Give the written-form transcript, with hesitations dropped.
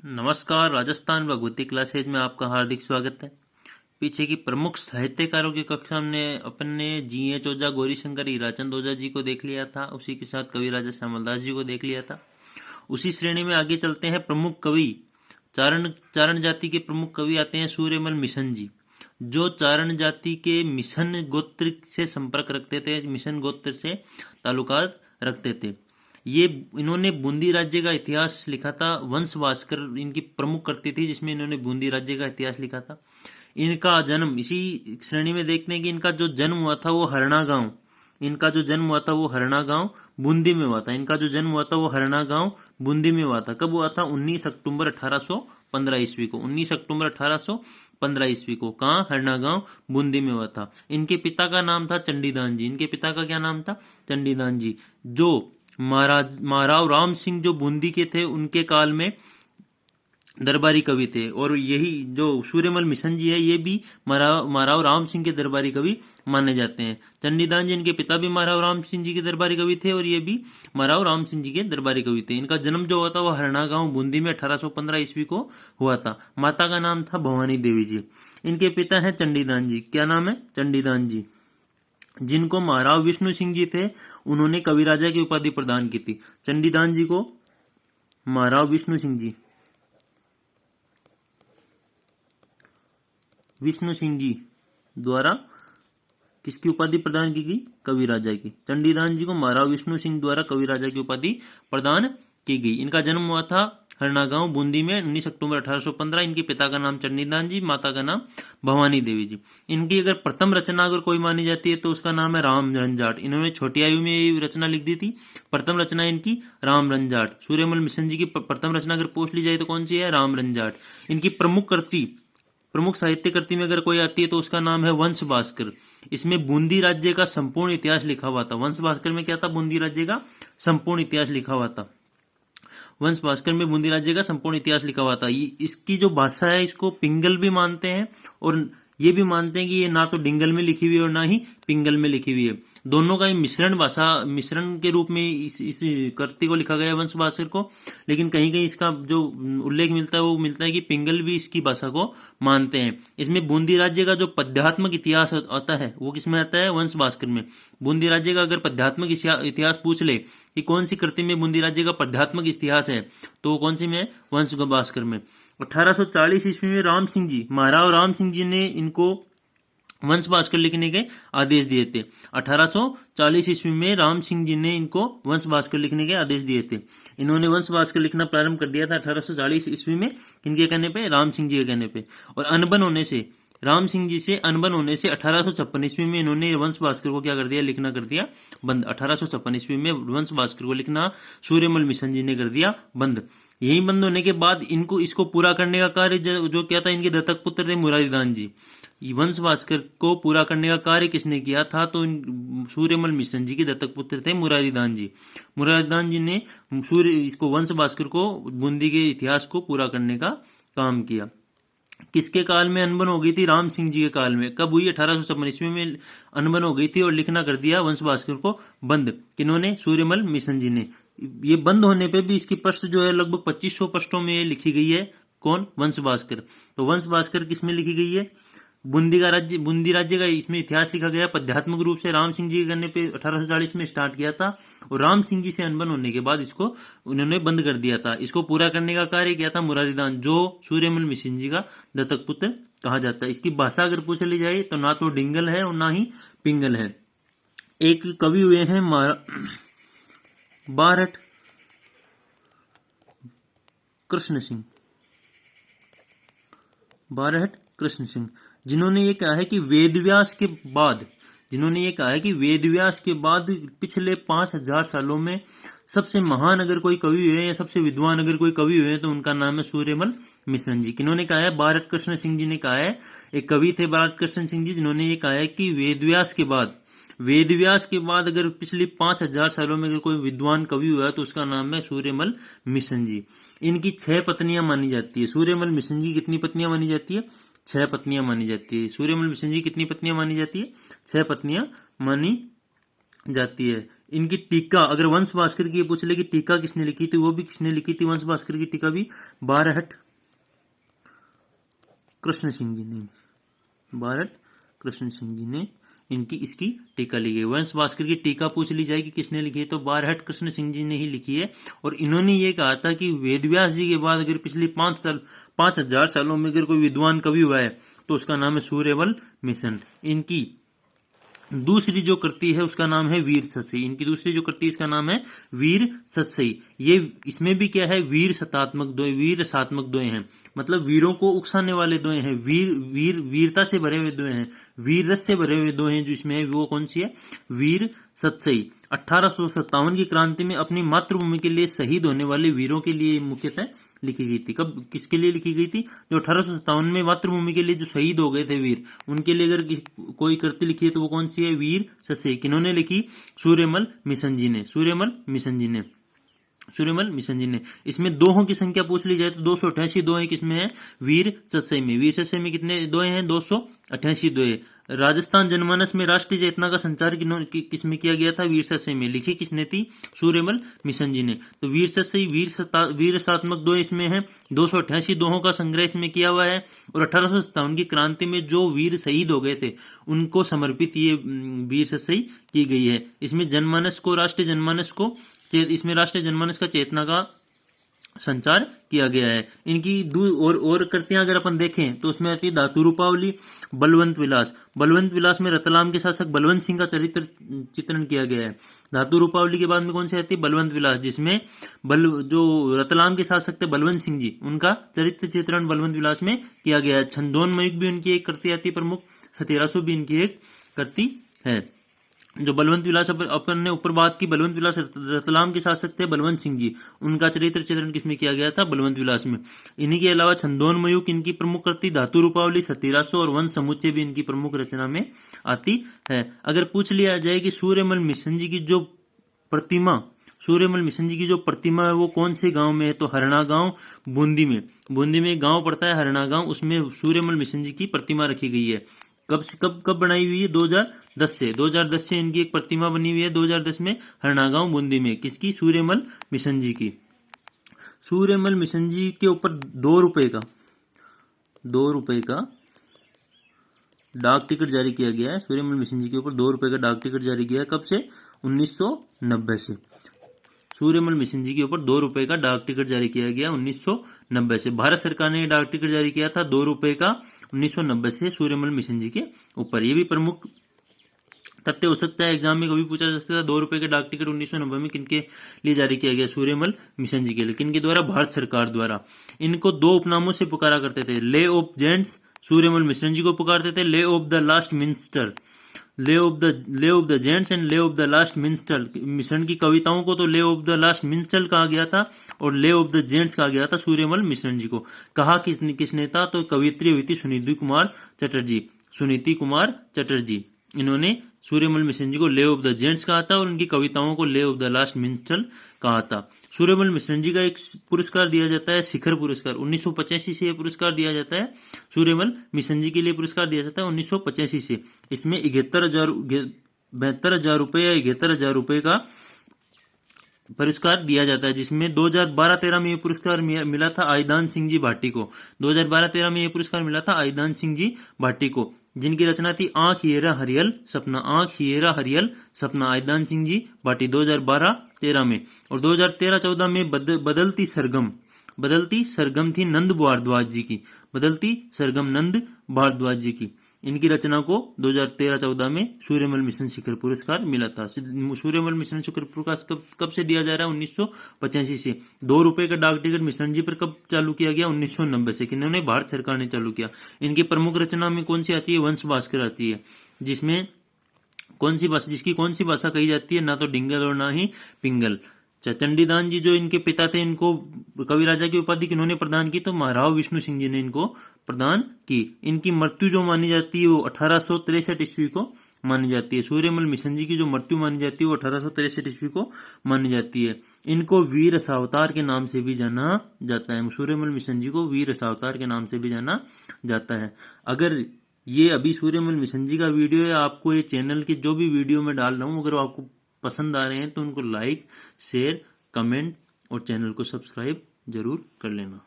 नमस्कार। राजस्थान भगवती क्लासेज में आपका हार्दिक स्वागत है। पीछे की प्रमुख साहित्यकारों की कक्षा हमने अपने जी.एच. ओझा, गौरीशंकर, हीराचंद ओझा जी को देख लिया था। उसी के साथ कवि राजा श्यामलदास जी को देख लिया था। उसी श्रेणी में आगे चलते हैं। प्रमुख कवि चारण चारण जाति के प्रमुख कवि आते हैं सूर्यमल मिशन जी, जो चारण जाति के मिशन गोत्र से संपर्क रखते थे, मिशन गोत्र से ताल्लुकात रखते थे। ये इन्होंने बूंदी राज्य का इतिहास लिखा था। वंश भास्कर इनकी प्रमुख कृति थी, जिसमें इन्होंने बूंदी राज्य का इतिहास लिखा था। इनका जन्म इसी श्रेणी में देखते हैं कि इनका जो जन्म हुआ था वो हरना गांव, इनका जो जन्म हुआ था वो हरना गांव बूंदी में हुआ था। इनका जो जन्म हुआ था वो हरना गांव बूंदी में हुआ था। कब हुआ था? 19 अक्टूबर 1815 ईस्वी को। 19 अक्टूबर 1815 ईस्वी को कहाँ? हरना गांव बूंदी में हुआ था। इनके पिता का नाम था चंडीदान जी। इनके पिता का क्या नाम था? चंडीदान जी, जो महाराव राम सिंह जो बूंदी के थे, उनके काल में दरबारी कवि थे। और यही जो सूर्यमल मिशन जी है, ये भी महाराव राम सिंह के दरबारी कवि माने जाते हैं। चंडीदान जी, इनके पिता भी महाराव राम सिंह जी के दरबारी कवि थे और ये भी महाराव राम सिंह जी के दरबारी कवि थे। इनका जन्म जो हुआ था वो हरना गांव बूंदी में 1815 ईस्वी को हुआ था। माता का नाम था भवानी देवी जी। इनके पिता हैं चंडीदान जी। क्या नाम है? चंडीदान जी, जिनको महाराव विष्णु सिंह जी थे, उन्होंने कविराजा की उपाधि प्रदान की थी। चंडीदान जी को महाराव विष्णु सिंह जी द्वारा किसकी उपाधि प्रदान की गई? कविराजा की। चंडीदान जी को महाराव विष्णु सिंह द्वारा कविराजा की उपाधि प्रदान की गई। इनका जन्म हुआ था हरना गांव बूंदी में 19 अक्टूबर 1815। इनके पिता का नाम चंडीदान जी, माता का नाम भवानी देवी जी। इनकी अगर प्रथम रचना अगर कोई मानी जाती है तो उसका नाम है राम रंजाट। इन्होंने छोटी आयु में ये रचना लिख दी थी। प्रथम रचना इनकी राम रंजाट। सूर्यमल मिशन जी की प्रथम रचना अगर पूछ ली जाए तो कौन सी है? राम रंजाट। इनकी प्रमुख साहित्य कृति में अगर कोई आती है तो उसका नाम है वंश भास्कर। इसमें बूंदी राज्य का संपूर्ण इतिहास लिखा हुआ था। वंश भास्कर में क्या था? बूंदी राज्य का संपूर्ण इतिहास लिखा हुआ था। वंश भास्कर में बूंदी राज्य का संपूर्ण इतिहास लिखा हुआ था। इसकी जो भाषा है, इसको पिंगल भी मानते हैं और ये भी मानते हैं कि ये ना तो डिंगल में लिखी हुई है और ना ही पिंगल में लिखी हुई है। दोनों का मिश्रण के रूप में इस कृति को लिखा गया है, वंश भास्कर को। लेकिन कहीं कहीं इसका जो उल्लेख मिलता है वो मिलता है कि पिंगल भी इसकी भाषा को मानते हैं। इसमें बूंदी राज्य का जो पद्यात्मक इतिहास आता है वो किसमें आता है? वंश भास्कर में। बूंदी राज्य का अगर पद्यात्मक इतिहास पूछ ले कि कौन सी कृति में बूंदी राज्य का पद्यात्मक इतिहास है, तो कौन सी में? वंश भास्कर में। 1840 ईस्वी में महाराव राम सिंह जी ने इनको वंश भास्कर लिखने के आदेश दिए थे। 1840 ईस्वी में राम सिंह जी ने इनको वंश भास्कर लिखने के आदेश दिए थे। इन्होंने वंश भास्कर लिखना प्रारंभ कर दिया था 1840 ईस्वी में। किनके कहने पे? राम सिंह जी के कहने पे। और राम सिंह जी से अनबन होने से 1856 ईस्वी में इन्होंने वंश भास्कर को क्या कर दिया? लिखना कर दिया बंद। 1856 ईस्वी में वंश भास्कर को लिखना सूर्यमल मिशन जी ने कर दिया बंद। यही बंद होने के बाद इसको पूरा करने का कार्य जो क्या था? इनके दत्तक पुत्र थे मुरारीदान जी। वंश भास्कर को पूरा करने का कार्य किसने किया था? तो सूर्यमल मिशन जी के दत्तक पुत्र थे मुरारीदान जी। मुरारीदान जी ने इसको वंश भास्कर को बूंदी के इतिहास को पूरा करने का काम किया। किसके काल में अनबन हो गई थी? राम सिंह जी के काल में। कब हुई? 1856 ईस्वी में अनबन हो गई थी और लिखना कर दिया वंश भास्कर को बंद। किन्होंने? सूर्यमल मिशन जी ने। ये बंद होने पे भी इसकी पृष्ठ जो है लगभग 2500 पृष्ठों में लिखी गई है। कौन? वंश भास्कर। तो वंश भास्कर किसमें लिखी गई है? बूंदी राज्य का इसमें इतिहास लिखा गया पद्यात्मक रूप से। राम सिंह जी के करने पे 1840 में स्टार्ट किया था और राम सिंह जी से अनबन होने के बाद इसको उन्होंने बंद कर दिया था। इसको पूरा करने का कार्य किया था मुरारीदान, जो सूर्यमल मिशन जी का दत्तक पुत्र कहा जाता है। इसकी भाषा अगर पूछ ली जाए तो ना तो डिंगल है और ना ही पिंगल है। एक कवि हुए हैं बारहट कृष्ण सिंह, जिन्होंने ये कहा है कि वेदव्यास के बाद पिछले 5000 सालों में सबसे महान अगर कोई कवि हुए या सबसे विद्वान अगर कोई कवि हुए तो उनका नाम है सूर्यमल मिशन जी। किन्होंने कहा है? बारहट कृष्ण सिंह जी ने कहा है। एक कवि थे बारहट कृष्ण सिंह जी, जिन्होंने ये कहा है कि वेदव्यास के बाद अगर पिछले 5000 सालों में अगर कोई विद्वान कवि हुआ तो उसका नाम है सूर्यमल मिशन जी। इनकी 6 पत्नियां मानी जाती है। सूर्यमल मिशन जी कितनी पत्नियां मानी जाती है? 6 पत्नियां मानी जाती है। सूर्यमल मिशन जी कितनी पत्नियां मानी जाती है? 6 पत्नियां मानी जाती है। इनकी टीका अगर वंश भास्कर की ये पूछ ले कि टीका किसने लिखी थी, वो भी किसने लिखी थी वंश भास्कर की टीका भी, बारहट कृष्ण सिंह जी ने, बारहट कृष्ण सिंह जी ने इनकी इसकी टीका लिखी है। वंश भास्कर की टीका पूछ ली जाए कि किसने लिखी है तो बारहट कृष्ण सिंह जी ने ही लिखी है। और इन्होंने ये कहा था कि वेदव्यास जी के बाद अगर पिछले 5,000 सालों में अगर कोई विद्वान कवि हुआ है तो उसका नाम है सूर्यमल मिशन। इनकी दूसरी जो कृति है उसका नाम है वीर सतसई। इनकी दूसरी जो कृति इसका नाम है वीर सतसई। ये इसमें भी क्या है, वीर सतात्मक दोहे, वीर रसात्मक दोहे हैं, मतलब वीरों को उकसाने वाले दोहे हैं, वीरता से भरे हुए दोहे हैं, वीर रस से भरे हुए दोहे हैं जो इसमें है वो कौन सी है, वीर सतसई। 1857 की क्रांति में अपनी मातृभूमि के लिए शहीद होने वाले वीरों के लिए मुख्यतः लिखी गई थी। कब किसके लिए लिखी गई थी, जो 1857 में मातृभूमि के लिए जो शहीद हो गए थे वीर, उनके लिए अगर कोई कृति लिखी है तो वो कौन सी है, वीर सतसई। किन्होंने लिखी, सूर्यमल मिशन जी ने, सूर्यमल मिशन जी ने, सूर्यमल मिशन जी ने। इसमें दोहों की संख्या पूछ ली जाए तो 288 दोहे किसमें है, वीर सतसई में। वीर सतसई में कितने दोहे हैं, 288 दोहे। राजस्थान जनमानस में राष्ट्रीय चेतना का संचार किसमें किया गया था, वीर सतसई में। लिखी किसने थी, सूर्यमल मिशन जी ने। तो वीर सतसई वीर रसात्मक दोहे इसमें है, 288 दोहों का संग्रह इसमें किया हुआ है। और 1857 की क्रांति में जो वीर शहीद हो गए थे उनको समर्पित ये वीर सतसई की गई है। इसमें जनमानस को, राष्ट्रीय जनमानस को, इसमें राष्ट्रीय जनमानस का चेतना का संचार किया गया है। इनकी और कृतियां अगर अपन देखें तो उसमें आती है धातु रूपावली, बलवंत विलास। बलवंत विलास में रतलाम के शासक बलवंत सिंह का चरित्र चित्रण किया गया है। धातु रूपावली के बाद में कौन सी आती है, बलवंत विलास, जिसमें जो रतलाम के शासक थे बलवंत सिंह जी, उनका चरित्र चित्रण बलवंत विलास में किया गया है। छंदोन्मयुग भी उनकी एक कृति आती है प्रमुख, सतेरासु भी इनकी एक कृति है। जो बलवंत विलास अपन ने ऊपर बात की, बलवंत विलास रतलाम के शासक थे बलवंत सिंह जी, उनका चरित्र चित्रण किसमें किया गया था, बलवंत विलास में। इन्हीं के अलावा छंदोन्मयुग इनकी प्रमुख कृति, धातु रूपावली, सतीरासो और वंश समुच्चय भी इनकी प्रमुख रचना में आती है। अगर पूछ लिया जाए कि सूर्यमल मिशन जी की जो प्रतिमा, सूर्यमल मिशन जी की जो प्रतिमा है वो कौन से गांव में है, तो हरना गांव बूंदी में। बूंदी में एक गांव पड़ता है हरना गांव, उसमें सूर्यमल मिशन जी की प्रतिमा रखी गई है। कब बनाई हुई है, 2010 से। 2010 से इनकी एक प्रतिमा बनी हुई है, 2010 में हरनागांव बूंदी में। किसकी, सूर्यमल मिशन जी की। सूर्यमल मिशन जी के ऊपर 2 रुपए का डाक टिकट जारी किया गया है। सूर्यमल मिशन जी के ऊपर 2 रुपए का डाक टिकट जारी किया है, कब से, 1990 से। सूर्यमल मिशन जी के ऊपर 2 रुपए का डाक टिकट जारी किया गया 1990 से। भारत सरकार ने डाक टिकट जारी किया था 2 रुपए का 1990 से सूर्यमल मिशन जी के ऊपर। ये भी प्रमुख तथ्य हो सकता है, एग्जाम में कभी पूछा जा सकता है। 2 रुपए का डाक टिकट 1990 में किनके लिए जारी किया गया, सूर्यमल मिशन जी के लिए। किनके द्वारा, भारत सरकार द्वारा। इनको 2 उपनामों से पुकारा करते थे, lay of gents, Suryamal Mishan ji को पुकारते थे lay of the last minister, lay of the gents and lay of the last minister. Mishan की कविताओं को तो ले ऑफ द लास्ट मिनिस्टर कहा गया था और ले ऑफ द जेंट्स कहा गया था सूर्यमल मिशन जी को। कहा किसने था, तो कवित्री हुई थी सुनीति कुमार चटर्जी, सुनीति कुमार चटर्जी। इन्होंने सूर्यमल मिशन जी को ले ऑफ द जेंट्स कहा था और उनकी कविताओं को ले ऑफ द लास्ट मिनिस्टर कहा था। सूर्यमल मिशन जी का एक पुरस्कार दिया जाता है, शिखर पुरस्कार। 1985 से यह पुरस्कार दिया जाता है, सूर्यमल मिशन जी के लिए पुरस्कार दिया जाता है 1985 से। इसमें 72,000 रुपए या 71,000 रुपए का पुरस्कार दिया जाता है, जिसमें 2012-13 में ये पुरस्कार मिला था आईदान सिंह जी भाटी को। 2012-13 में ये पुरस्कार मिला था आईदान सिंह जी भाटी को, जिनकी रचना थी आंख येरा हरियल सपना, आंख येरा हरियल सपना, आईदान सिंह जी भाटी 2012-13 में। और 2013-14 में बदलती सरगम थी नंद भारद्वाज जी की, बदलती सरगम नंद भारद्वाज जी की। इनकी रचना को 2013-14 में सूर्यमल मिशन शिखर पुरस्कार मिला था। सूर्यमल मिशन शिखर पुरस्कार कब से दिया जा रहा है, 1985 से। 2 रुपए का डाक टिकट मिशन जी पर कब चालू किया गया, 1990 से। किन्होंने, भारत सरकार ने चालू किया। इनकी प्रमुख रचना में कौन सी आती है, वंश भास्कर आती है, जिसमें जिसकी कौन सी भाषा कही जाती है, ना तो डिंगल और ना ही पिंगल। चंडीदान जी जो इनके पिता थे, इनको कवि राजा की उपाधि किन्होंने प्रदान की, तो महाराव विष्णु सिंह जी ने इनको प्रदान की। इनकी मृत्यु जो मानी जाती है वो 1863 ईस्वी को मानी जाती है। सूर्यमल मिशन जी की जो मृत्यु मानी जाती है वो 1863 ईस्वी को मानी जाती है। इनको वीर रसावतार के नाम से भी जाना जाता है। सूर्यमल मिशन जी को वीर रसावतार के नाम से भी जाना जाता है। अगर ये अभी सूर्यमल मिशन जी का वीडियो है। आपको ये चैनल के जो भी वीडियो मैं डाल रहा हूँ अगर आपको पसंद आ रहे हैं तो उनको लाइक, शेयर, कमेंट और चैनल को सब्सक्राइब जरूर कर लेना।